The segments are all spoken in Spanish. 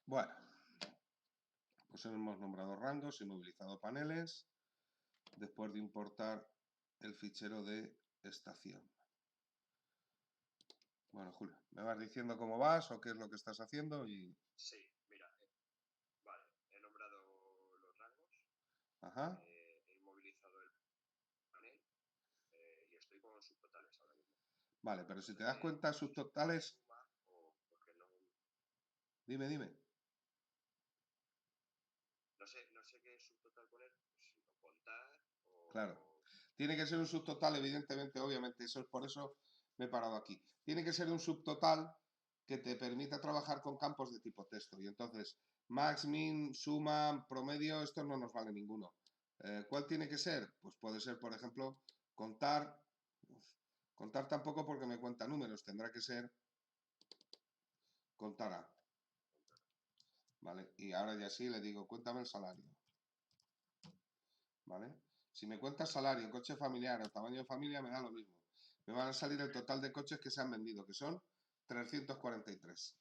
Bueno, pues hemos nombrado rangos y movilizado paneles después de importar el fichero de estación. Bueno, Julio, ¿me vas diciendo cómo vas o qué es lo que estás haciendo? Sí, mira, vale, he nombrado los rangos, Ajá. he inmovilizado el panel y estoy con subtotales ahora mismo. Vale, pero si No te das sé cuenta, si se pone subtotales... suma o porque no, Dime. no sé qué subtotal poner, si no contar Claro. o... Tiene que ser un subtotal, evidentemente, obviamente. Eso es por eso me he parado aquí. Tiene que ser un subtotal que te permita trabajar con campos de tipo texto. Y entonces, max, min, suma, promedio, esto no nos vale ninguno. ¿Cuál tiene que ser? Pues puede ser, por ejemplo, contar. Contar tampoco porque me cuenta números. Tendrá que ser contar A. ¿Vale? Y ahora ya sí le digo, cuéntame el salario. ¿Vale? Si me cuentas salario, coche familiar o tamaño de familia, me da lo mismo. Me van a salir el total de coches que se han vendido, que son 343.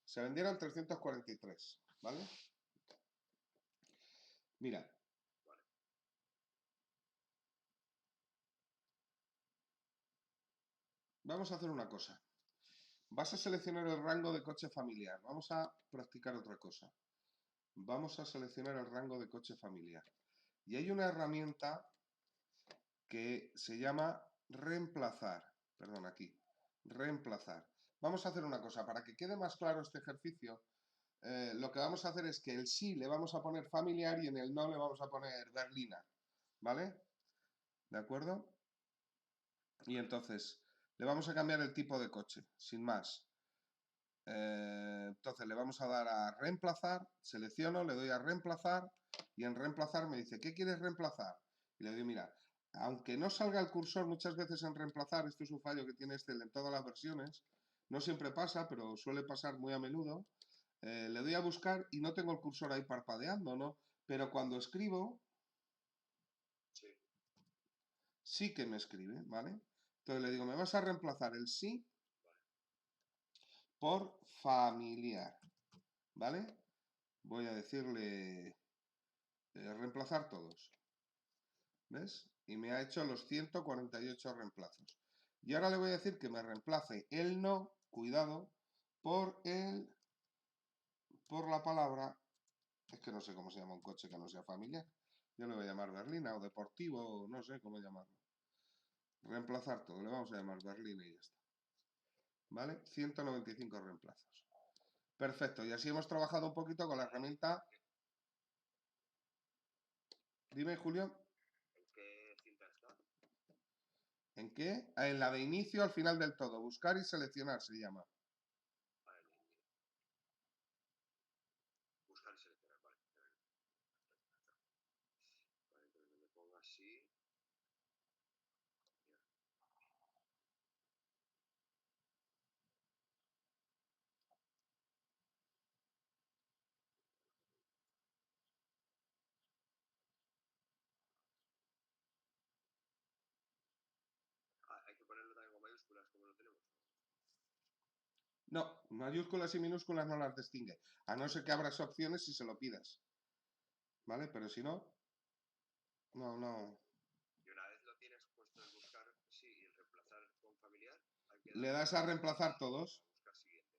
Se vendieron 343, ¿vale? Mira, Vale, vamos a hacer una cosa. Vas a seleccionar el rango de coche familiar. Vamos a practicar otra cosa. Vamos a seleccionar el rango de coche familiar. Y hay una herramienta que se llama reemplazar. Perdón, aquí. Reemplazar. Vamos a hacer una cosa. Para que quede más claro este ejercicio, lo que vamos a hacer es que el sí le vamos a poner familiar y en el no le vamos a poner berlina. ¿Vale? ¿De acuerdo? Y entonces le vamos a cambiar el tipo de coche, sin más. Entonces le vamos a dar a reemplazar, selecciono, le doy a reemplazar y en reemplazar me dice, ¿qué quieres reemplazar? Y le doy, mira, aunque no salga el cursor muchas veces en reemplazar, esto es un fallo que tiene Excel en todas las versiones, no siempre pasa, pero suele pasar muy a menudo. Le doy a buscar y no tengo el cursor ahí parpadeando, ¿no? Pero cuando escribo, sí, sí que me escribe, ¿vale? Entonces le digo, me vas a reemplazar el sí vale. por familiar, ¿vale? Voy a decirle reemplazar todos, ¿ves? Y me ha hecho los 148 reemplazos. Y ahora le voy a decir que me reemplace el no, cuidado, por la palabra, es que no sé cómo se llama un coche que no sea familiar. Yo le voy a llamar berlina o deportivo, o no sé cómo llamarlo. Reemplazar todo, le vamos a llamar berlina y ya está. ¿Vale? 195 reemplazos. Perfecto, y así hemos trabajado un poquito con la herramienta. Dime, Julio, ¿En qué cinta está? ¿en qué? Ah, en la de inicio al final del todo. Buscar y seleccionar se llama. Vale, buscar y seleccionar, vale. Vale, entonces me pongo así. Ah, hay que ponerlo también con mayúsculas como lo tenemos. No, mayúsculas y minúsculas no las distingue. A no ser que abras opciones si se lo pidas. ¿Vale? Pero si no, no. Y una vez lo tienes puesto el buscar sí y el reemplazar con familiar, hay que Le darle das a reemplazar todos. a buscar siguiente.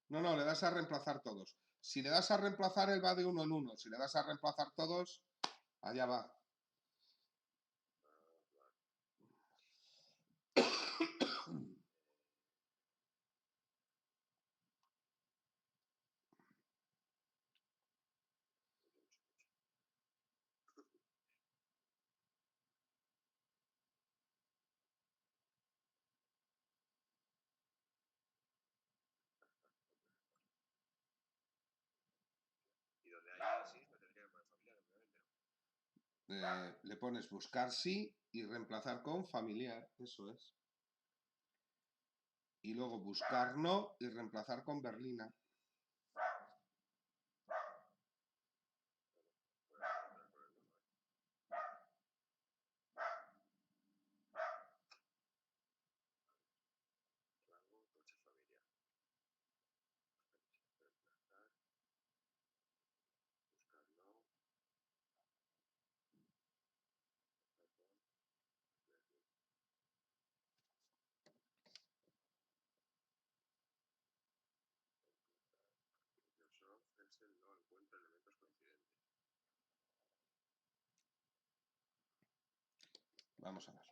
No, le das a reemplazar todos. Si le das a reemplazar, él va de uno en uno. Si le das a reemplazar todos, allá va. Ah, vale. Y donde hay sí, me tendría que poner familiar, obviamente, ¿no? Le pones buscar sí y reemplazar con familiar. Eso es. Y luego buscar no y reemplazar con berlina. Voy a entrar por el uno, rango, coche familiar. Reemplazar. Vamos a verlo.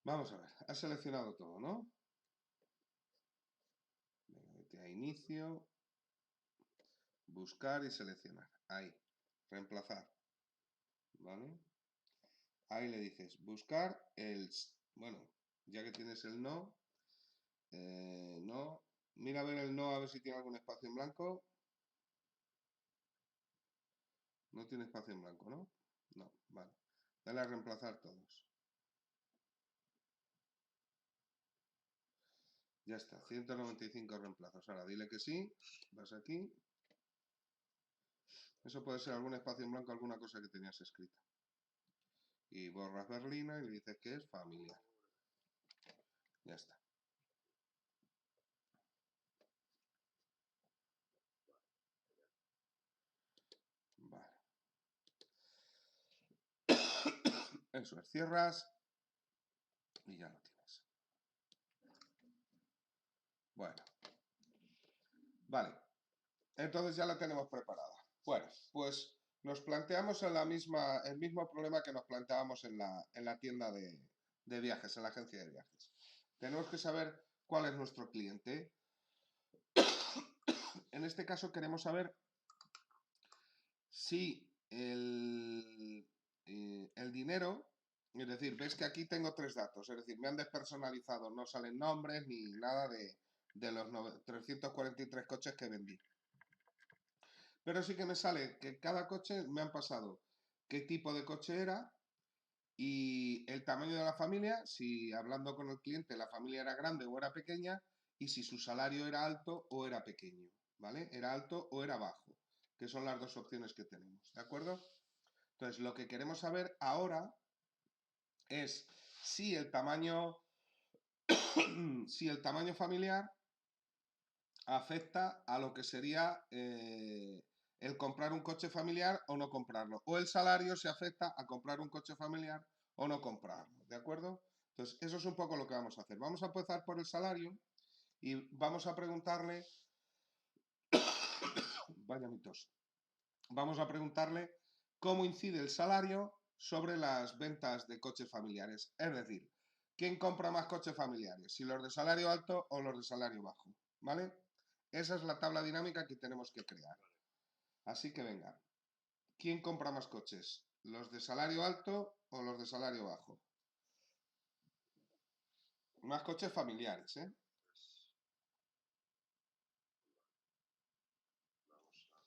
Vamos a ver, has seleccionado todo, ¿no? Venga, vete a inicio, buscar y seleccionar. Ahí, reemplazar. ¿Vale? Ahí le dices buscar el... Bueno, ya que tienes el no, no. Mira a ver el no, a ver si tiene algún espacio en blanco. No tiene espacio en blanco, ¿no? No, vale. Dale a reemplazar todos. Ya está, 195 reemplazos. Ahora dile que sí, vas aquí. Eso puede ser algún espacio en blanco, alguna cosa que tenías escrita. Y borras Berlina y le dices que es familiar. Ya está. Vale. Eso es, cierras y ya lo tienes. Bueno. Vale. Entonces ya la tenemos preparada. Bueno, pues nos planteamos el mismo problema que nos planteábamos en la tienda de viajes, en la agencia de viajes. Tenemos que saber cuál es nuestro cliente. En este caso queremos saber si el dinero, es decir, ves que aquí tengo 3 datos, es decir, me han despersonalizado, no salen nombres ni nada de los 343 coches que vendí. Pero sí que me sale que cada coche me han pasado qué tipo de coche era y el tamaño de la familia, si hablando con el cliente la familia era grande o era pequeña, y si su salario era alto o era pequeño, ¿vale? Era alto o era bajo, que son las 2 opciones que tenemos, ¿de acuerdo? Entonces, lo que queremos saber ahora es si el tamaño, si el tamaño familiar afecta a lo que sería el comprar un coche familiar o no comprarlo. O el salario se afecta a comprar un coche familiar o no comprarlo, ¿de acuerdo? Entonces, eso es un poco lo que vamos a hacer. Vamos a empezar por el salario y vamos a preguntarle, vaya mitos, vamos a preguntarle cómo incide el salario sobre las ventas de coches familiares. Es decir, ¿quién compra más coches familiares? ¿Si los de salario alto o los de salario bajo? ¿Vale? Esa es la tabla dinámica que tenemos que crear. Así que venga, ¿quién compra más coches? ¿Los de salario alto o los de salario bajo? Más coches familiares, ¿eh? Vamos a...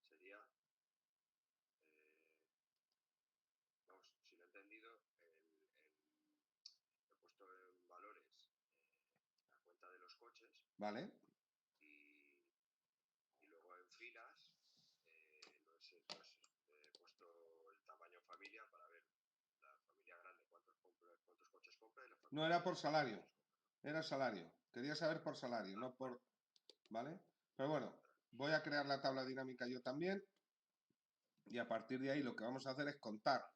Sería, vamos, si lo he entendido, he puesto en valores la cuenta de los coches. ¿Vale? Y luego en filas he puesto el tamaño familia para ver la familia grande cuántos coches compra y la familia No era por pequeña, salario, era salario. Quería saber por salario, no por... ¿Vale? Pero bueno, voy a crear la tabla dinámica yo también y a partir de ahí lo que vamos a hacer es contar.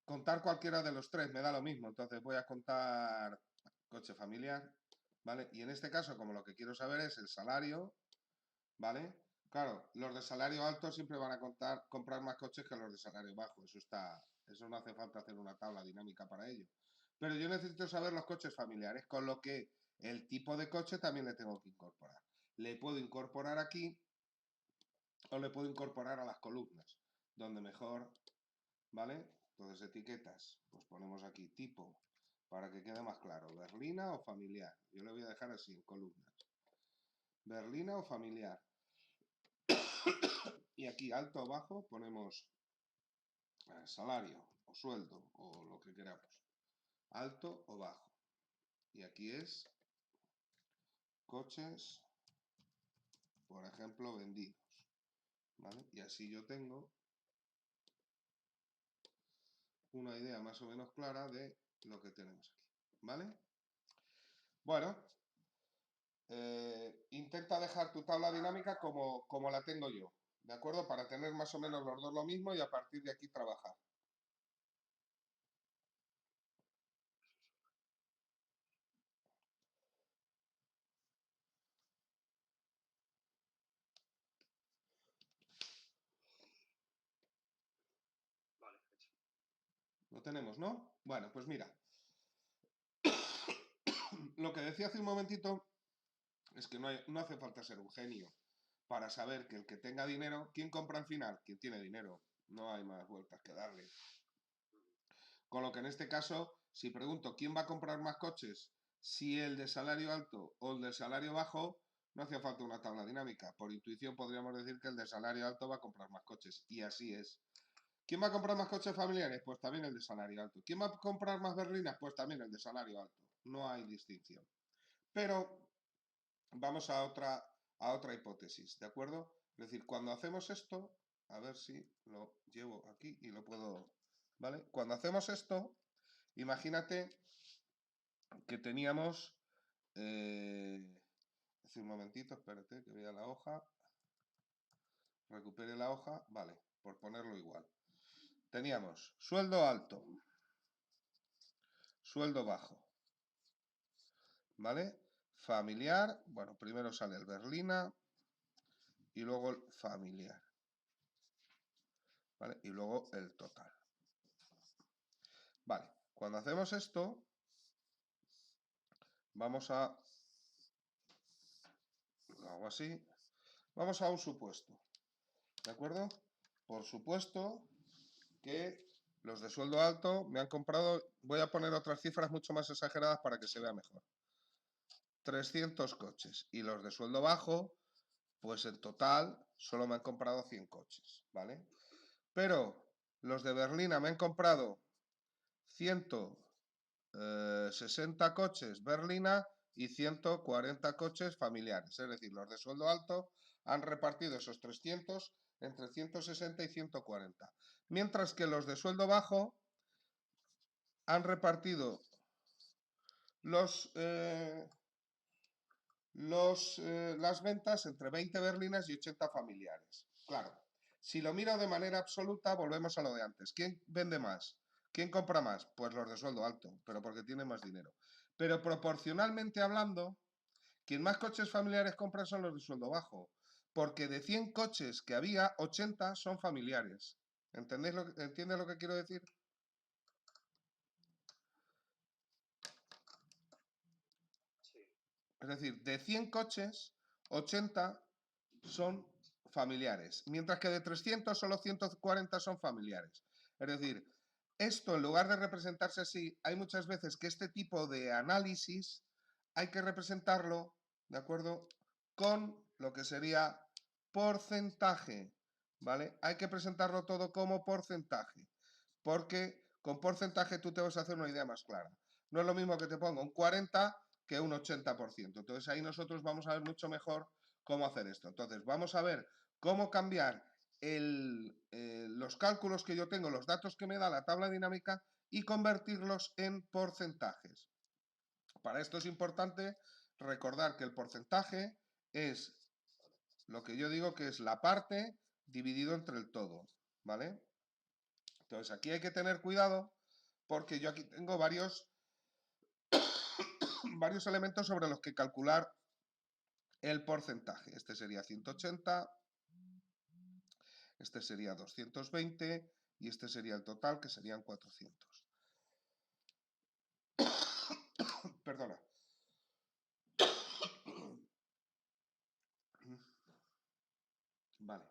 Contar cualquiera de los 3, me da lo mismo. Entonces voy a contar coche familiar, ¿vale? Y en este caso, como lo que quiero saber es el salario, ¿vale? Claro, los de salario alto siempre van a comprar más coches que los de salario bajo. Eso no hace falta hacer una tabla dinámica para ello. Pero yo necesito saber los coches familiares, con lo que el tipo de coche también le tengo que incorporar. Le puedo incorporar aquí o le puedo incorporar a las columnas, donde mejor, ¿vale? Entonces, etiquetas, pues ponemos aquí tipo, para que quede más claro, berlina o familiar. Yo le voy a dejar así, en columnas. Berlina o familiar. Y aquí, alto o bajo, ponemos salario o sueldo o lo que queramos. Alto o bajo. Y aquí es coches, por ejemplo, vendidos. ¿Vale? Y así yo tengo una idea más o menos clara de lo que tenemos aquí. ¿Vale? Bueno, intenta dejar tu tabla dinámica como la tengo yo, ¿de acuerdo? Para tener más o menos los dos lo mismo y a partir de aquí trabajar. Vale, hecho. Lo tenemos, ¿no? Bueno, pues mira. Lo que decía hace un momentito es que no hace falta ser un genio para saber que el que tenga dinero, ¿quién compra al final? Quien tiene dinero. No hay más vueltas que darle. Con lo que en este caso, si pregunto quién va a comprar más coches, si el de salario alto o el de salario bajo, no hacía falta una tabla dinámica. Por intuición podríamos decir que el de salario alto va a comprar más coches. Y así es. ¿Quién va a comprar más coches familiares? Pues también el de salario alto. ¿Quién va a comprar más berlinas? Pues también el de salario alto. No hay distinción. Pero vamos a otra hipótesis, ¿de acuerdo? Es decir, cuando hacemos esto, a ver si lo llevo aquí y lo puedo, ¿vale? Cuando hacemos esto, imagínate que teníamos, un momentito, espérate, que vea la hoja, recupere la hoja, vale, por ponerlo igual. Teníamos sueldo alto, sueldo bajo, ¿vale? Familiar, bueno, primero sale el berlina y luego el familiar, ¿vale? Y luego el total. Vale, cuando hacemos esto, vamos a, lo hago así, vamos a un supuesto, ¿de acuerdo? Por supuesto que los de sueldo alto me han comprado, voy a poner otras cifras mucho más exageradas para que se vea mejor, 300 coches, y los de sueldo bajo, pues en total solo me han comprado 100 coches, ¿vale? Pero los de Berlina me han comprado 160 coches berlina y 140 coches familiares. Es decir, los de sueldo alto han repartido esos 300 entre 160 y 140. Mientras que los de sueldo bajo han repartido las ventas entre 20 berlinas y 80 familiares. Claro, si lo miro de manera absoluta, volvemos a lo de antes. ¿Quién vende más? ¿Quién compra más? Pues los de sueldo alto, pero porque tienen más dinero. Pero proporcionalmente hablando, quien más coches familiares compra son los de sueldo bajo, porque de 100 coches que había, 80 son familiares. ¿Entiendes lo que quiero decir? Sí. Es decir, de 100 coches, 80 son familiares, mientras que de 300 solo 140 son familiares. Es decir, esto en lugar de representarse así, hay muchas veces que este tipo de análisis hay que representarlo, ¿de acuerdo?, con lo que sería porcentaje, ¿vale? Hay que presentarlo todo como porcentaje, porque con porcentaje tú te vas a hacer una idea más clara. No es lo mismo que te ponga un 40 que un 80%. Entonces ahí nosotros vamos a ver mucho mejor cómo hacer esto. Entonces vamos a ver cómo cambiar los cálculos que yo tengo, los datos que me da la tabla dinámica y convertirlos en porcentajes. Para esto es importante recordar que el porcentaje es lo que yo digo que es la parte dividido entre el todo, ¿vale? Entonces aquí hay que tener cuidado porque yo aquí tengo varios elementos sobre los que calcular el porcentaje. Este sería 180, este sería 220 y este sería el total, que serían 400. Perdona. Vale.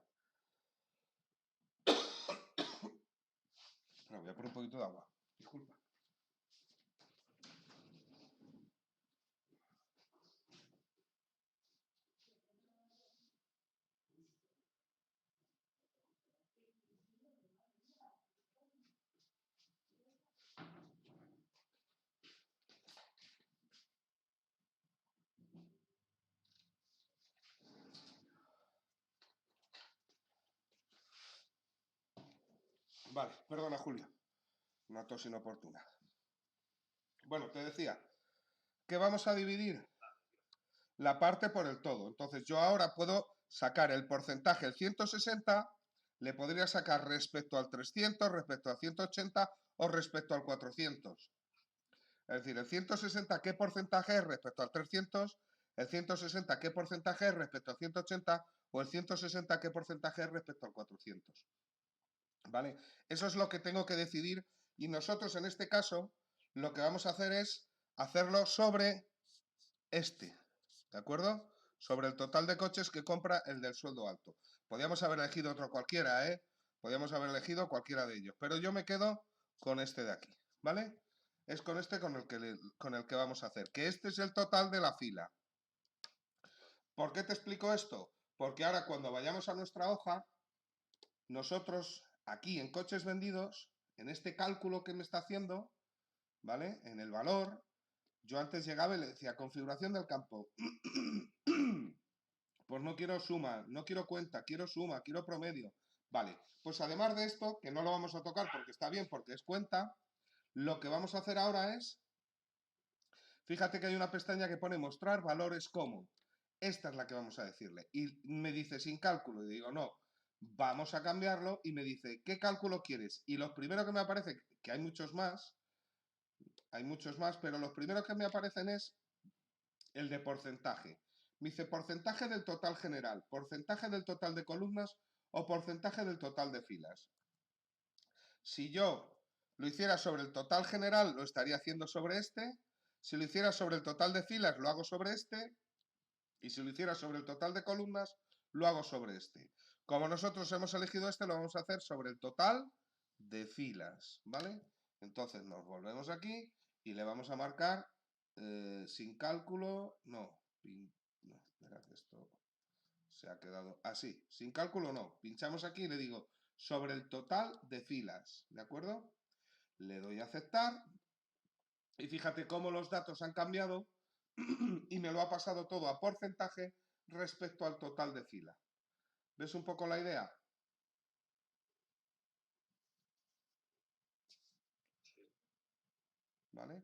Bueno, voy Voy a poner un poquito de agua. Disculpa. Vale, perdona, Julia. Una tos inoportuna. Bueno, te decía que vamos a dividir la parte por el todo. Entonces yo ahora puedo sacar el porcentaje, el 160, le podría sacar respecto al 300, respecto al 180 o respecto al 400. Es decir, el 160, ¿qué porcentaje es respecto al 300? El 160, ¿qué porcentaje es respecto al 180? O el 160, ¿qué porcentaje es respecto al 400? ¿Vale? Eso es lo que tengo que decidir y nosotros en este caso lo que vamos a hacer es hacerlo sobre este, ¿de acuerdo? Sobre el total de coches que compra el del sueldo alto. Podríamos haber elegido otro cualquiera, ¿eh? Podríamos haber elegido cualquiera de ellos, pero yo me quedo con este de aquí, ¿vale? Es con este con el que vamos a hacer, que este es el total de la fila. ¿Por qué te explico esto? Porque ahora cuando vayamos a nuestra hoja, nosotros aquí en coches vendidos, en este cálculo que me está haciendo, ¿vale? En el valor, yo antes llegaba y le decía configuración del campo. Pues no quiero suma, no quiero cuenta, quiero suma, quiero promedio. Vale, pues además de esto, que no lo vamos a tocar porque está bien, porque es cuenta, lo que vamos a hacer ahora es, fíjate que hay una pestaña que pone mostrar valores como. Esta es la que vamos a decirle. Y me dice sin cálculo, y digo no, vamos a cambiarlo, y me dice, ¿qué cálculo quieres? Y los primeros que me aparecen, que hay muchos más, pero los primeros que me aparecen es el de porcentaje. Me dice porcentaje del total general, porcentaje del total de columnas o porcentaje del total de filas. Si yo lo hiciera sobre el total general, lo estaría haciendo sobre este. Si lo hiciera sobre el total de filas, lo hago sobre este. Y si lo hiciera sobre el total de columnas, lo hago sobre este. Como nosotros hemos elegido este, lo vamos a hacer sobre el total de filas, ¿vale? Entonces nos volvemos aquí y le vamos a marcar sin cálculo, no, espera que esto se ha quedado así, sin cálculo no, pinchamos aquí y le digo sobre el total de filas, ¿de acuerdo? Le doy a aceptar y fíjate cómo los datos han cambiado y me lo ha pasado todo a porcentaje respecto al total de fila. ¿Ves un poco la idea? ¿Vale?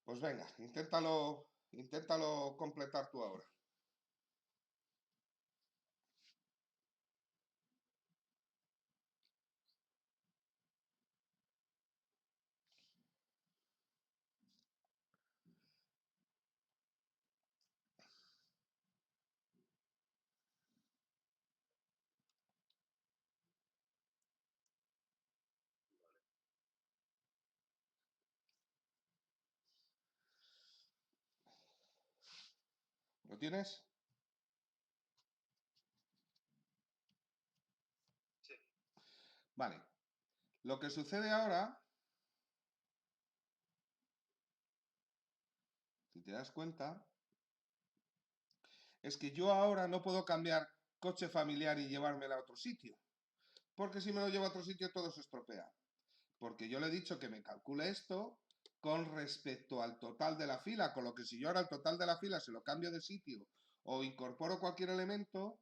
Pues venga, inténtalo completar tú ahora. ¿Lo tienes? Sí. Vale. Lo que sucede ahora, si te das cuenta, es que yo ahora no puedo cambiar coche familiar y llevármela a otro sitio. Porque si me lo llevo a otro sitio todo se estropea. Porque yo le he dicho que me calcule esto con respecto al total de la fila, con lo que si yo ahora el total de la fila se lo cambio de sitio o incorporo cualquier elemento,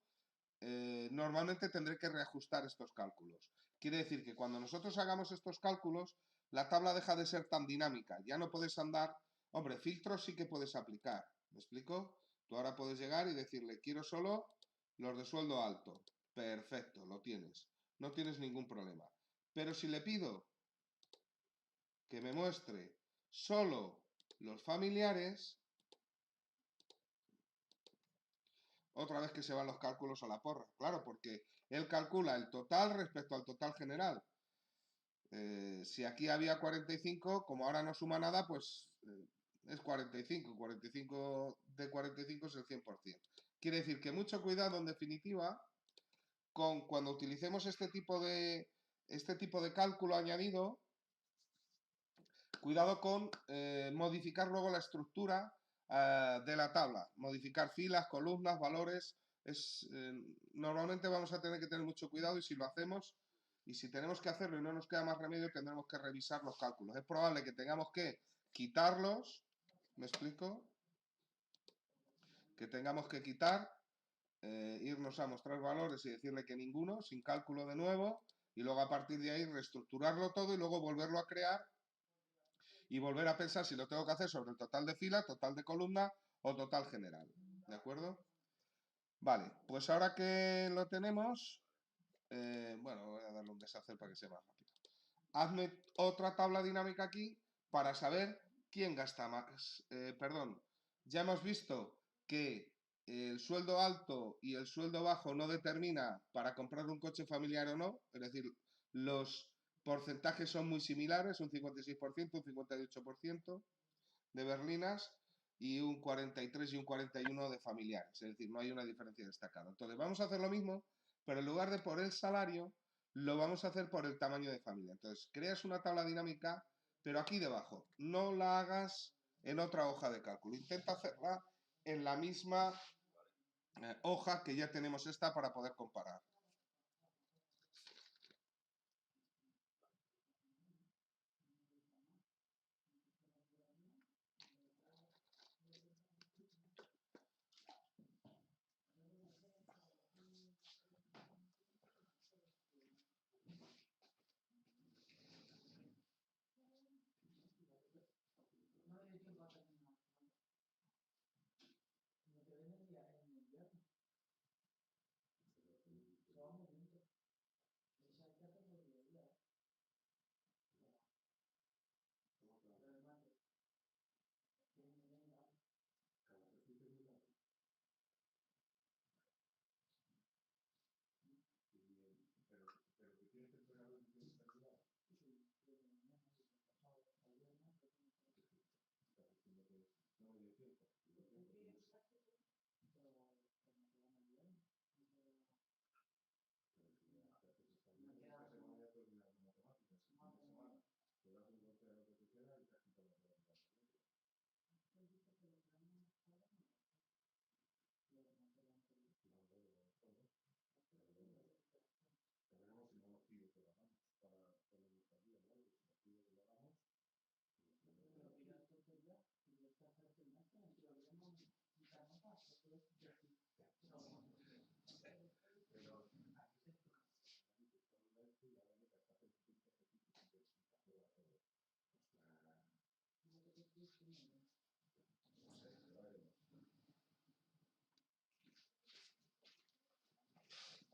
normalmente tendré que reajustar estos cálculos. Quiere decir que cuando nosotros hagamos estos cálculos, la tabla deja de ser tan dinámica. Ya no puedes andar. Hombre, filtros sí que puedes aplicar. ¿Me explico? Tú ahora puedes llegar y decirle, quiero solo los de sueldo alto. Perfecto, lo tienes. No tienes ningún problema. Pero si le pido que me muestre solo los familiares, otra vez que se van los cálculos a la porra. Claro, porque él calcula el total respecto al total general. Si aquí había 45, como ahora no suma nada, pues es 45. 45 de 45 es el 100%. Quiere decir que mucho cuidado, en definitiva, con cuando utilicemos este tipo de este tipo de cálculo añadido, cuidado con modificar luego la estructura de la tabla, modificar filas, columnas, valores. Normalmente vamos a tener que tener mucho cuidado, y si lo hacemos, y si tenemos que hacerlo y no nos queda más remedio, tendremos que revisar los cálculos. Es probable que tengamos que quitarlos, ¿me explico? Que tengamos que quitar, irnos a mostrar valores y decirle que ninguno, sin cálculo de nuevo, y luego a partir de ahí reestructurarlo todo y luego volverlo a crear y volver a pensar si lo tengo que hacer sobre el total de fila, total de columna o total general. ¿De acuerdo? Vale, pues ahora que lo tenemos, bueno, voy a darle un deshacer para que sea más rápido. Hazme otra tabla dinámica aquí para saber quién gasta más. Perdón, ya hemos visto que el sueldo alto y el sueldo bajo no determina para comprar un coche familiar o no, es decir, los porcentajes son muy similares, un 56%, un 58% de berlinas y un 43 y un 41 de familiares, es decir, no hay una diferencia destacada. Entonces vamos a hacer lo mismo, pero en lugar de por el salario, lo vamos a hacer por el tamaño de familia. Entonces creas una tabla dinámica, pero aquí debajo, no la hagas en otra hoja de cálculo, intenta hacerla en la misma hoja que ya tenemos esta para poder comparar.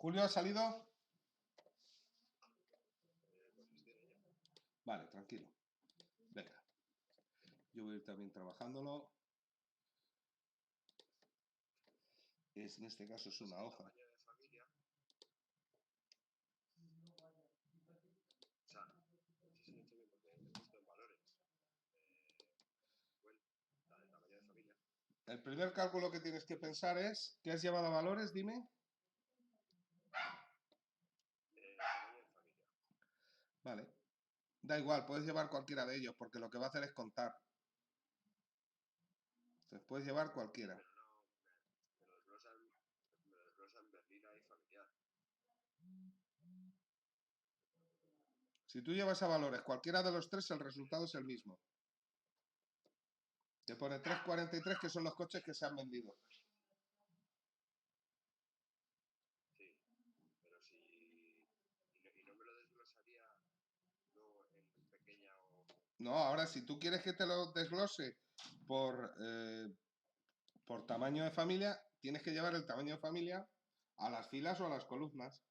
¿Julio ha salido? Vale, tranquilo. Venga. Yo voy a ir también trabajándolo. En este caso es una hoja. El primer cálculo que tienes que pensar es, ¿qué has llevado a valores? Dime. Vale. Da igual, puedes llevar cualquiera de ellos, porque lo que va a hacer es contar. Entonces puedes llevar cualquiera. Me desglosan berlina y familiar. Si tú llevas a valores cualquiera de los tres, el resultado es el mismo. Te pone 343, que son los coches que se han vendido. Sí, pero si... ¿Y no me lo desglosaría luego en pequeña o...? No, ahora si tú quieres que te lo desglose por tamaño de familia, tienes que llevar el tamaño de familia a las filas o a las columnas.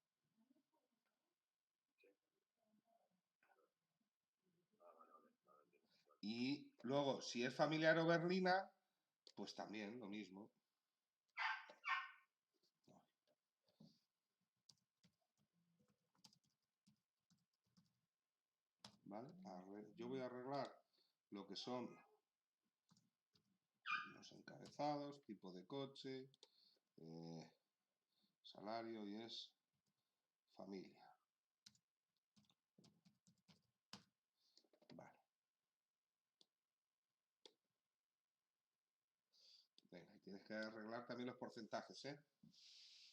Y luego, si es familiar o berlina, pues también lo mismo. ¿Vale? Yo voy a arreglar lo que son los encabezados, tipo de coche, salario, y es familia. Tienes que arreglar también los porcentajes, ¿eh?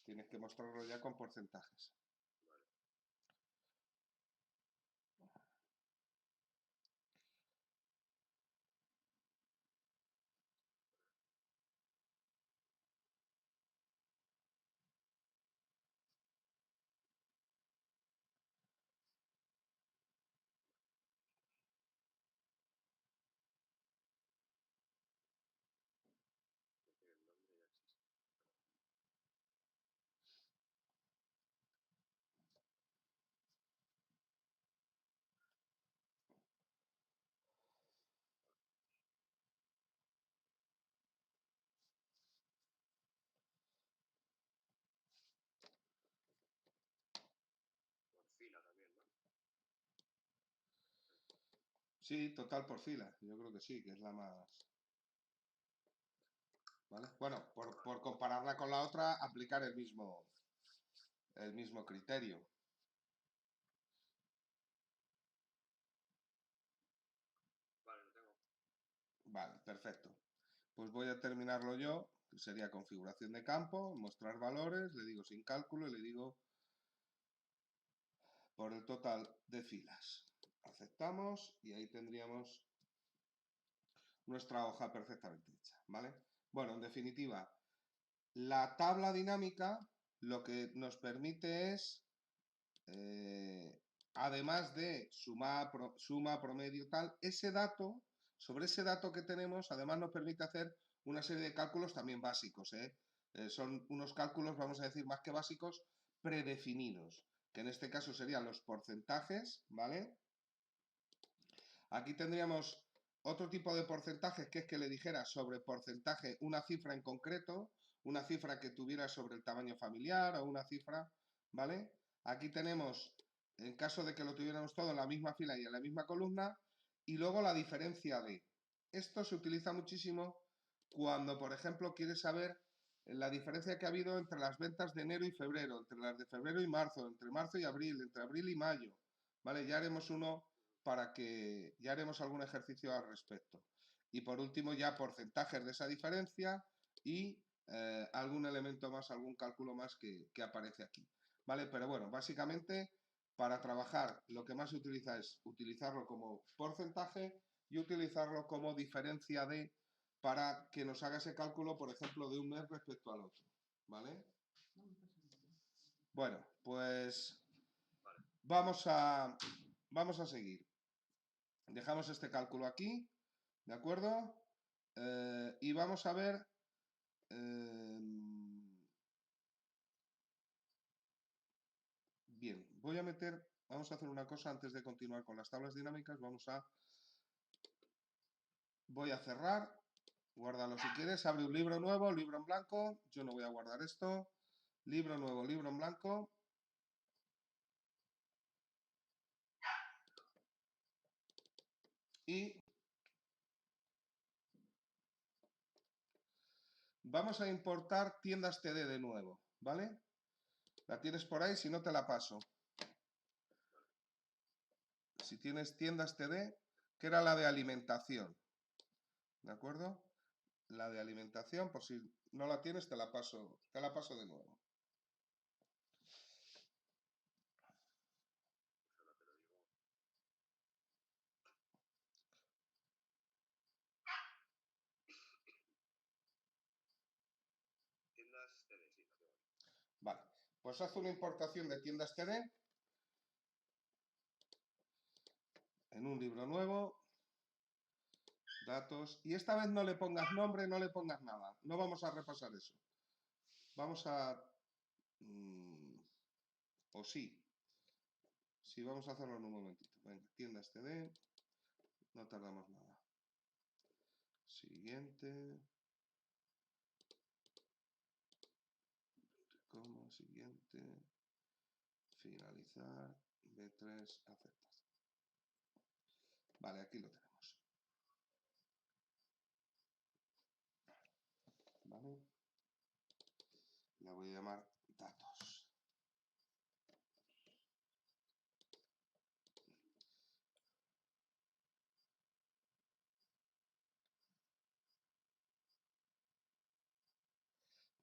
Tienes que mostrarlo ya con porcentajes. Por fila también, ¿no? Sí, total por fila. Yo creo que sí, que es la más... ¿Vale? Bueno, por compararla con la otra, aplicar el mismo criterio. Vale, lo tengo. Vale, perfecto. Pues voy a terminarlo yo, que sería configuración de campo, mostrar valores, le digo sin cálculo y le digo por el total de filas. Aceptamos y ahí tendríamos nuestra hoja perfectamente hecha, ¿vale? Bueno, en definitiva, la tabla dinámica lo que nos permite es, además de suma, promedio, tal, sobre ese dato que tenemos, además nos permite hacer una serie de cálculos también básicos, ¿eh? Son unos cálculos, vamos a decir, más que básicos, predefinidos, que en este caso serían los porcentajes, ¿vale? Aquí tendríamos otro tipo de porcentajes, que es que le dijera sobre porcentaje una cifra en concreto, una cifra que tuviera sobre el tamaño familiar o una cifra, ¿vale? Aquí tenemos, en caso de que lo tuviéramos todo en la misma fila y en la misma columna, y luego la diferencia de. Esto se utiliza muchísimo cuando, por ejemplo, quieres saber la diferencia que ha habido entre las ventas de enero y febrero, entre las de febrero y marzo, entre marzo y abril, entre abril y mayo, ¿vale? Ya haremos ya haremos algún ejercicio al respecto. Y por último ya porcentajes de esa diferencia y algún elemento más, algún cálculo más que aparece aquí, ¿vale? Pero bueno, básicamente para trabajar lo que más se utiliza es utilizarlo como porcentaje y utilizarlo como diferencia de, para que nos haga ese cálculo, por ejemplo, de un mes respecto al otro, ¿vale? Bueno, pues vamos a seguir. Dejamos este cálculo aquí, ¿de acuerdo? Y vamos a ver... bien, vamos a hacer una cosa antes de continuar con las tablas dinámicas. Voy a cerrar, guárdalo si quieres, abre un libro nuevo, libro en blanco. Yo no voy a guardar esto. Libro nuevo, libro en blanco. Y vamos a importar tiendas TD de nuevo, ¿vale? La tienes por ahí, si no te la paso. Si tienes tiendas TD, que era la de alimentación, ¿de acuerdo? La de alimentación, por si no la tienes, te la paso de nuevo. Tiendas TD, sí, lo tengo. Vale, pues haz una importación de tiendas TD en un libro nuevo, datos, y esta vez no le pongas nombre, no le pongas nada, no vamos a repasar eso. Vamos a... o sí, vamos a hacerlo en un momentito. Venga, tiendas TD, no tardamos nada. Siguiente. Como siguiente. Finalizar. B3, aceptar. Vale, aquí lo tenemos. ¿Vale? La voy a llamar datos.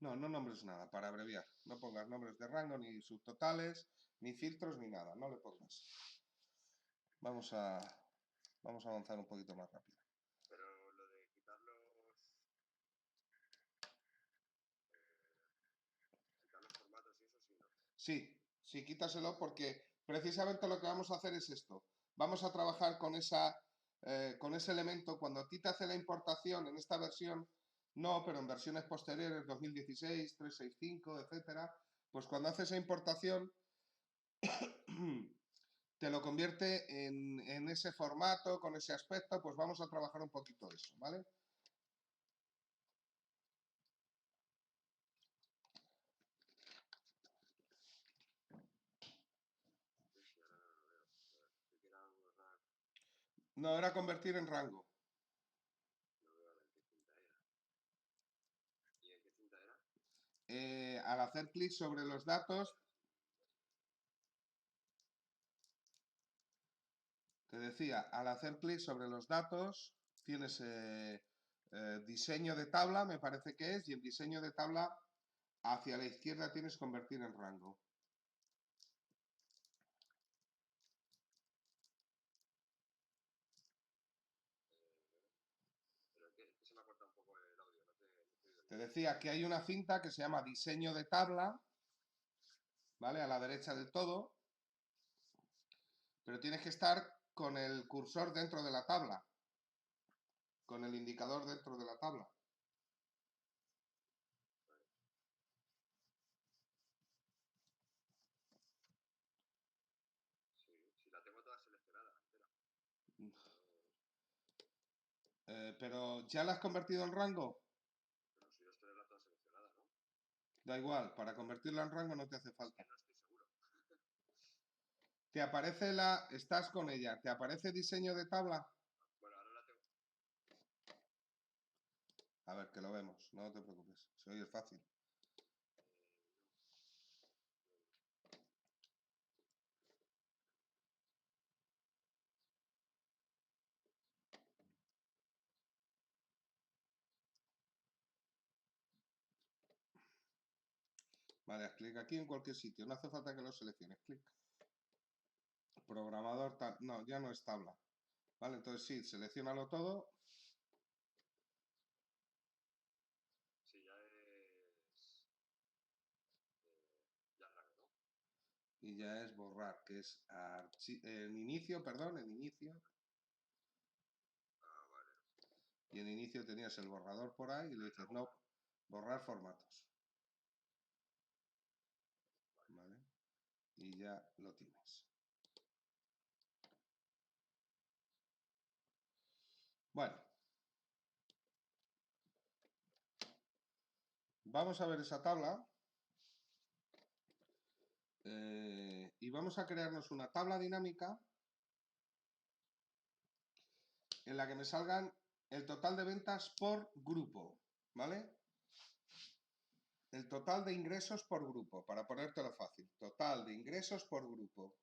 No, no nombres nada, para abreviar. No pongas nombres de rango, ni subtotales, ni filtros, ni nada. No le pongas. Vamos a avanzar un poquito más rápido. Pero lo de quitar los formatos y eso sí, no. Sí, sí, quítaselo porque precisamente lo que vamos a hacer es esto. Vamos a trabajar con ese elemento. Cuando a ti te hace la importación en esta versión, no, pero en versiones posteriores, 2016, 365, etcétera, pues cuando hace esa importación te lo convierte en ese formato, con ese aspecto, pues vamos a trabajar un poquito eso, ¿vale? Sí, sí, ahora no lo veo. Si quiera borrar, No, era convertir en rango. no veo a ver qué cinta era. ¿Y en qué cinta era? Al hacer clic sobre los datos, te decía, al hacer clic sobre los datos, tienes diseño de tabla, me parece que es, y en diseño de tabla hacia la izquierda tienes convertir en rango. Pero es que se me ha cortado un poco el audio, no te he oído Te bien. decía que hay una cinta que se llama diseño de tabla, ¿vale? A la derecha del todo, pero tienes que estar con el cursor dentro de la tabla, con el indicador dentro de la tabla. Vale. Sí, sí, la tengo toda seleccionada, entera. Pero ¿ya la has convertido en rango? Pero si es tenerla toda seleccionada, ¿no? Da igual, para convertirla en rango no te hace Es falta. que no estoy seguro. Te aparece estás con ella, ¿te aparece diseño de tabla? Bueno, ahora la tengo. A ver, que lo vemos, no te preocupes, si hoy es fácil. Vale, haz clic aquí en cualquier sitio, no hace falta que lo selecciones, clic. Programador, no, ya no es tabla. Vale, entonces sí, seleccionalo todo. Sí, ya es. Ya es rango, ¿no? Y ya es borrar, que es en inicio, perdón, en inicio. Ah, vale. Y en inicio tenías el borrador por ahí y le dices, no, borrar formatos. ¿Vale? Y ya lo tienes. Bueno, vamos a ver esa tabla. Y vamos a crearnos una tabla dinámica en la que me salgan el total de ventas por grupo, ¿vale? El total de ingresos por grupo, para ponértelo fácil. Total de ingresos por grupo.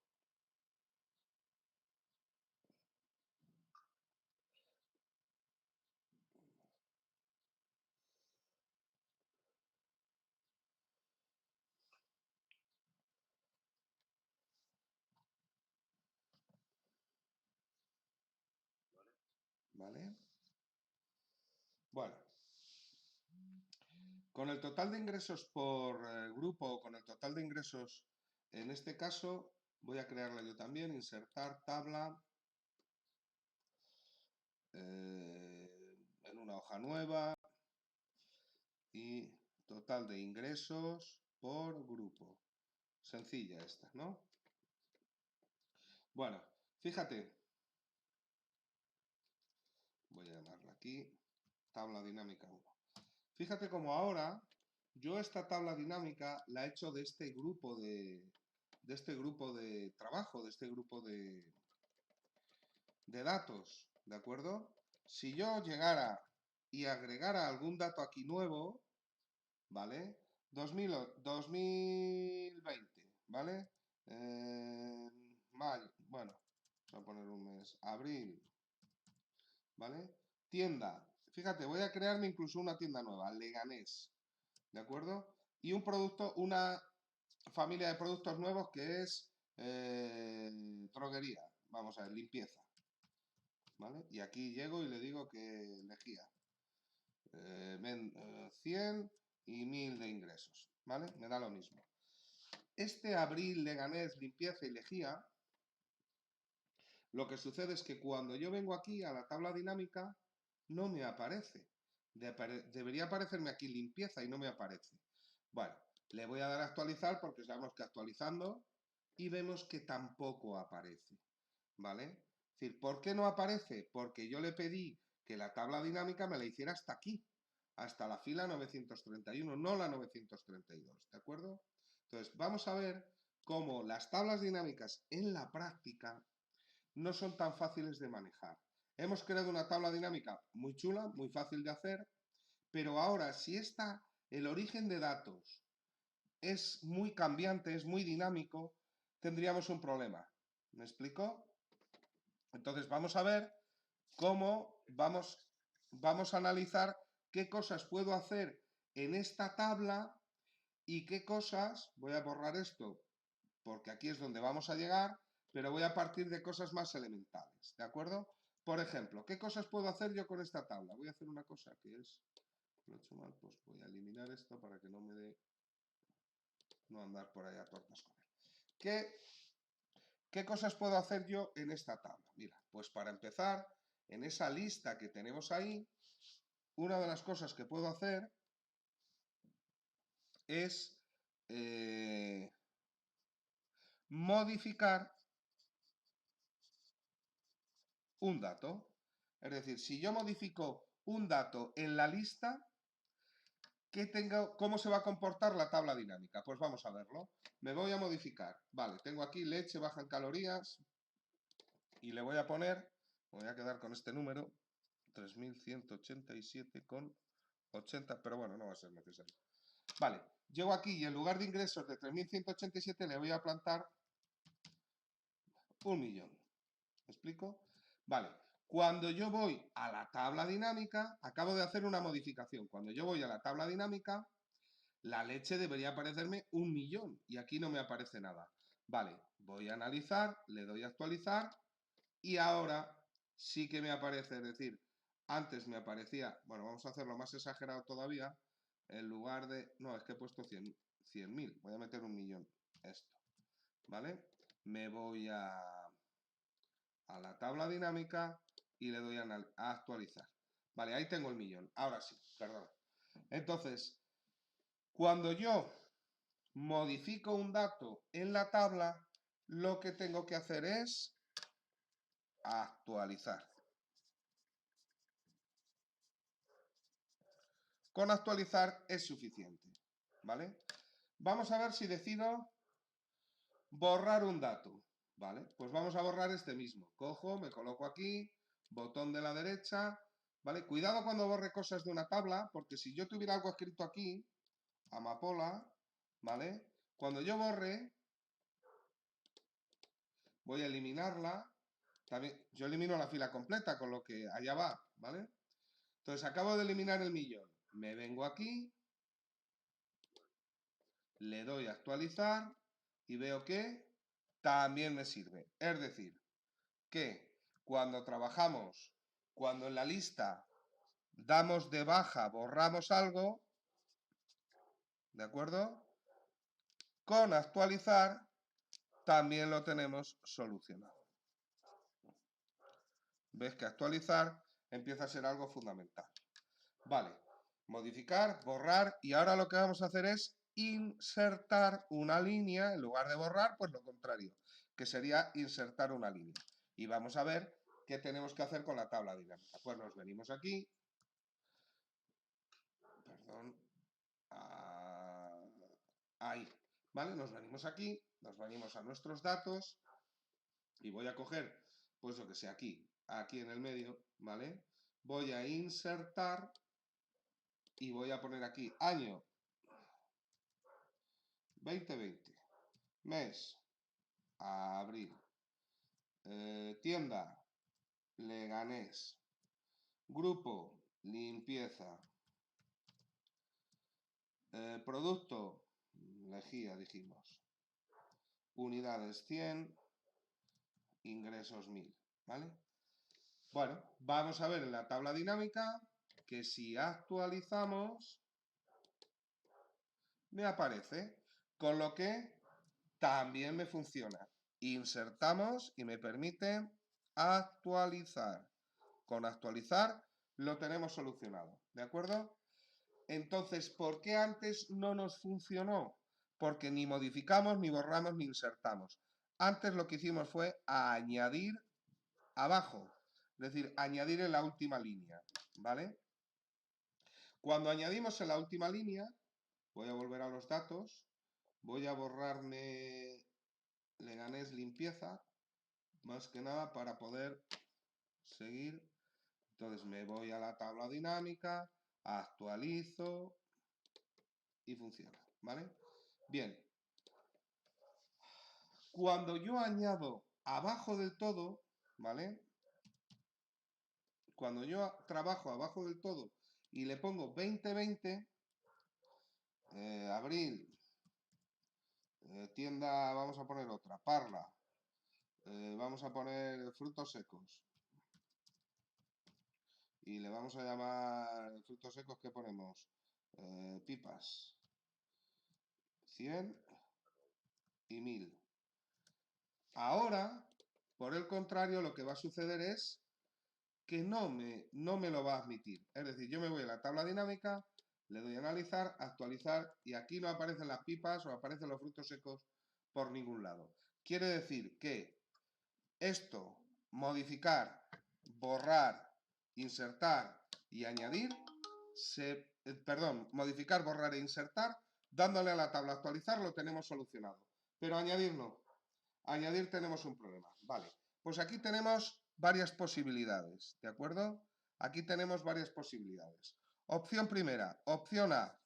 Vale. ¿Vale? Bueno, con el total de ingresos por grupo o con el total de ingresos, en este caso, voy a crearla yo también, insertar tabla en una hoja nueva y total de ingresos por grupo. Sencilla esta, ¿no? Bueno, fíjate, voy a llamarla aquí, tabla dinámica 1. Fíjate como ahora yo esta tabla dinámica la he hecho de este grupo de trabajo, de este grupo de datos, ¿de acuerdo? Si yo llegara y agregara algún dato aquí nuevo, ¿vale? 2020, ¿vale? Mayo, bueno, voy a poner un mes, abril, ¿vale? Tienda, fíjate, voy a crearme incluso una tienda nueva, Leganés, ¿de acuerdo? Y un producto, una familia de productos nuevos que es droguería, vamos a ver, limpieza, ¿vale? Y aquí llego y le digo que lejía, 100 y 1000 de ingresos, ¿vale? Me da lo mismo. Este Abril, Leganés, limpieza y lejía, lo que sucede es que cuando yo vengo aquí a la tabla dinámica, no me aparece. Debería aparecerme aquí limpieza y no me aparece. Bueno, le voy a dar a actualizar porque sabemos que actualizando y vemos que tampoco aparece. ¿Vale? Es decir, ¿por qué no aparece? Porque yo le pedí que la tabla dinámica me la hiciera hasta aquí, hasta la fila 931, no la 932, ¿de acuerdo? Entonces, vamos a ver cómo las tablas dinámicas en la práctica no son tan fáciles de manejar. Hemos creado una tabla dinámica muy chula, muy fácil de hacer, pero ahora si el origen de datos es muy cambiante, es muy dinámico, tendríamos un problema. ¿Me explico? Entonces vamos a ver cómo vamos a analizar qué cosas puedo hacer en esta tabla y qué cosas, voy a borrar esto porque aquí es donde vamos a llegar, pero voy a partir de cosas más elementales, ¿de acuerdo? Por ejemplo, ¿qué cosas puedo hacer yo con esta tabla? Voy a hacer una cosa que es, lo he hecho mal, pues voy a eliminar esto para que no me dé, no andar por ahí a tortas con él. ¿Qué cosas puedo hacer yo en esta tabla? Mira, pues para empezar, en esa lista que tenemos ahí, una de las cosas que puedo hacer es modificar un dato. Es decir, si yo modifico un dato en la lista, ¿cómo se va a comportar la tabla dinámica? Pues vamos a verlo. Me voy a modificar. Vale, tengo aquí leche baja en calorías y le voy a poner, me voy a quedar con este número, 3187,80, pero bueno, no va a ser necesario. Vale, llego aquí y en lugar de ingresos de 3187 le voy a plantar 1.000.000. ¿Me explico? Vale, cuando yo voy a la tabla dinámica, acabo de hacer una modificación. Cuando yo voy a la tabla dinámica, la leche debería aparecerme 1.000.000 y aquí no me aparece nada. Vale, voy a analizar, le doy a actualizar y ahora sí que me aparece, es decir, antes me aparecía, bueno, vamos a hacerlo más exagerado todavía, en lugar de, no, es que he puesto 100.000, voy a meter 1.000.000, esto, ¿vale? Me voy a la tabla dinámica y le doy a actualizar. Vale, ahí tengo el millón. Ahora sí, perdón. Entonces, cuando yo modifico un dato en la tabla, lo que tengo que hacer es actualizar. Con actualizar es suficiente, ¿vale? Vamos a ver si decido borrar un dato, ¿vale? Pues vamos a borrar este mismo. Cojo, me coloco aquí, botón de la derecha, ¿vale? Cuidado cuando borre cosas de una tabla, porque si yo tuviera algo escrito aquí, amapola, ¿vale? Cuando yo borre, voy a eliminarla. También, yo elimino la fila completa, con lo que allá va, ¿vale? Entonces acabo de eliminar el millón. Me vengo aquí, le doy a actualizar y veo que también me sirve. Es decir, que cuando trabajamos, cuando en la lista damos de baja, borramos algo, ¿de acuerdo? Con actualizar también lo tenemos solucionado. Ves que actualizar empieza a ser algo fundamental. Vale, modificar, borrar y ahora lo que vamos a hacer es insertar una línea, en lugar de borrar, pues lo contrario, que sería insertar una línea. Y vamos a ver qué tenemos que hacer con la tabla dinámica. Pues nos venimos aquí, perdón, ahí, ¿vale? Nos venimos aquí, nos venimos a nuestros datos y voy a coger, pues lo que sea aquí en el medio, ¿vale? Voy a insertar y voy a poner aquí año 2020, mes, abril, tienda, Leganés, grupo, limpieza, Producto, lejía, dijimos. Unidades 100, ingresos 1000, ¿vale? Bueno, vamos a ver en la tabla dinámica que si actualizamos, me aparece, con lo que también me funciona. Insertamos y me permite actualizar. Con actualizar lo tenemos solucionado, ¿de acuerdo? Entonces, ¿por qué antes no nos funcionó? Porque ni modificamos, ni borramos, ni insertamos. Antes lo que hicimos fue añadir abajo, es decir, añadir en la última línea, ¿vale? Cuando añadimos en la última línea, voy a volver a los datos, voy a borrarme Leganés limpieza, más que nada para poder seguir. Entonces me voy a la tabla dinámica, actualizo y funciona, ¿vale? Bien, cuando yo añado abajo del todo, ¿vale? Cuando yo trabajo abajo del todo y le pongo 2020, abril, tienda, vamos a poner otra, Parla, vamos a poner frutos secos y le vamos a llamar frutos secos, ¿qué ponemos? Pipas, 100 y 1000. Ahora, por el contrario, lo que va a suceder es que no me lo va a admitir. Es decir, yo me voy a la tabla dinámica, le doy a analizar, actualizar y aquí no aparecen las pipas o aparecen los frutos secos por ningún lado. Quiere decir que esto, modificar, borrar, insertar y añadir, modificar, borrar e insertar, dándole a la tabla actualizar lo tenemos solucionado. Pero añadir no. Añadir tenemos un problema. Vale, pues aquí tenemos varias posibilidades, ¿de acuerdo? Aquí tenemos varias posibilidades. Opción primera, opción A,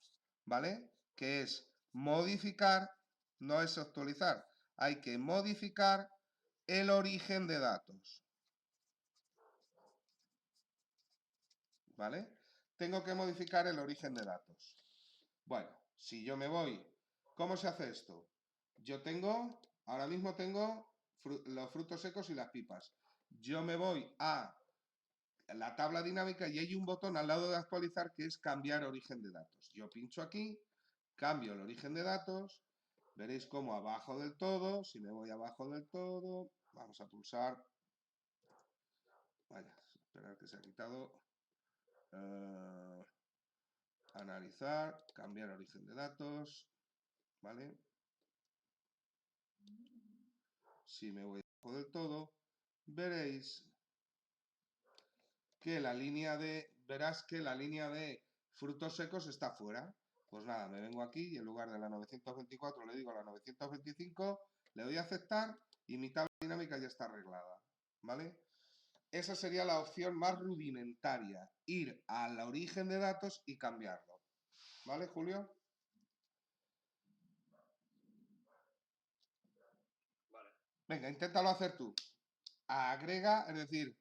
¿vale? Que es modificar, no es actualizar. Hay que modificar el origen de datos, ¿vale? Tengo que modificar el origen de datos. Bueno, si yo me voy, ¿cómo se hace esto? Yo tengo, ahora mismo tengo los frutos secos y las pipas. Yo me voy a la tabla dinámica y hay un botón al lado de actualizar que es cambiar origen de datos. Yo pincho aquí, cambio el origen de datos, veréis como abajo del todo, si me voy abajo del todo, vamos a pulsar, vaya, esperar que se ha quitado, analizar, cambiar origen de datos, ¿vale? Si me voy abajo del todo, veréis que verás que la línea de frutos secos está fuera. Pues nada, me vengo aquí y en lugar de la 924 le digo a la 925, le doy a aceptar y mi tabla dinámica ya está arreglada, ¿vale? Esa sería la opción más rudimentaria, ir al origen de datos y cambiarlo, ¿vale, Julio? Vale. Venga, inténtalo hacer tú. Agrega, es decir,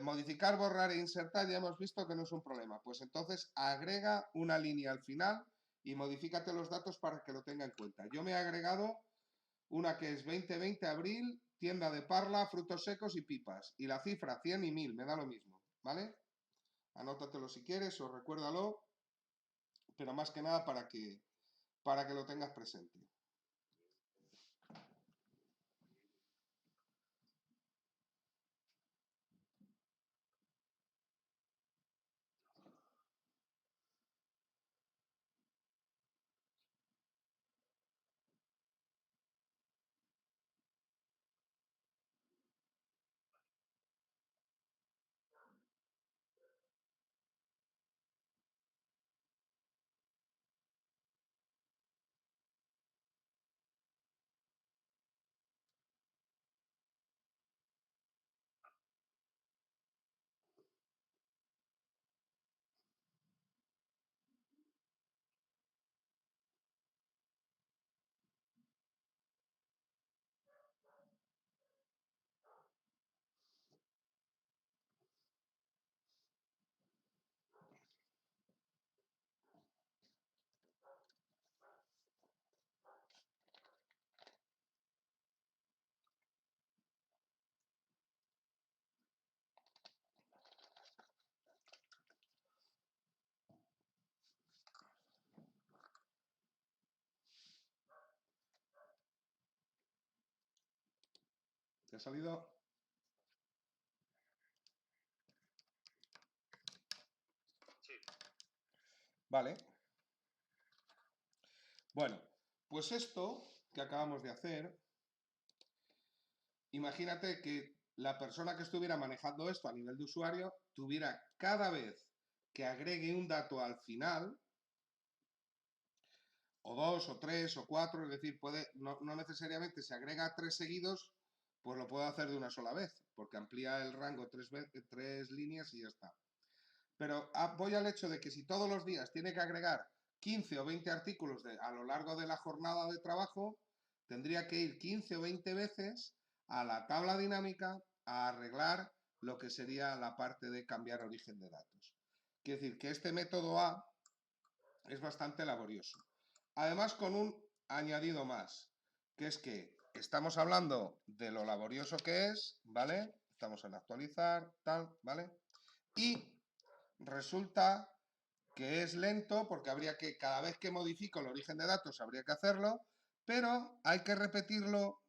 modificar, borrar e insertar, ya hemos visto que no es un problema. Pues entonces agrega una línea al final y modifícate los datos para que lo tenga en cuenta. Yo me he agregado una que es 2020 abril, tienda de Parla, frutos secos y pipas. Y la cifra 100 y 1000, me da lo mismo, ¿vale? Anótatelo si quieres o recuérdalo, pero más que nada para que lo tengas presente. ¿Te ha salido? Sí. Vale. Bueno, pues esto que acabamos de hacer, imagínate que la persona que estuviera manejando esto a nivel de usuario tuviera cada vez que agregue un dato al final, o dos, o tres, o cuatro, es decir, no necesariamente si agrega tres seguidos, pues lo puede hacer de una sola vez, porque amplía el rango tres líneas y ya está. Pero voy al hecho de que si todos los días tiene que agregar 15 o 20 artículos a lo largo de la jornada de trabajo, tendría que ir 15 o 20 veces a la tabla dinámica a arreglar lo que sería la parte de cambiar origen de datos. Quiere decir que este método A es bastante laborioso. Además, con un añadido más, que es que estamos hablando de lo laborioso que es, ¿vale? Estamos en actualizar, tal, ¿vale? Y resulta que es lento porque habría que, cada vez que modifico el origen de datos, habría que hacerlo, pero hay que repetirlo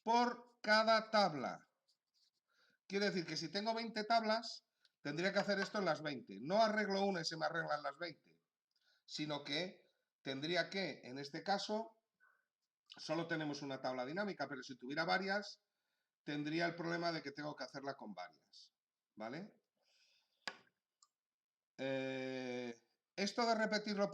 por cada tabla. Quiere decir que si tengo 20 tablas, tendría que hacer esto en las 20. No arreglo una y se me arreglan las 20, sino que tendría que, en este caso, solo tenemos una tabla dinámica, pero si tuviera varias, tendría el problema de que tengo que hacerla con varias, ¿vale? Esto de repetirlo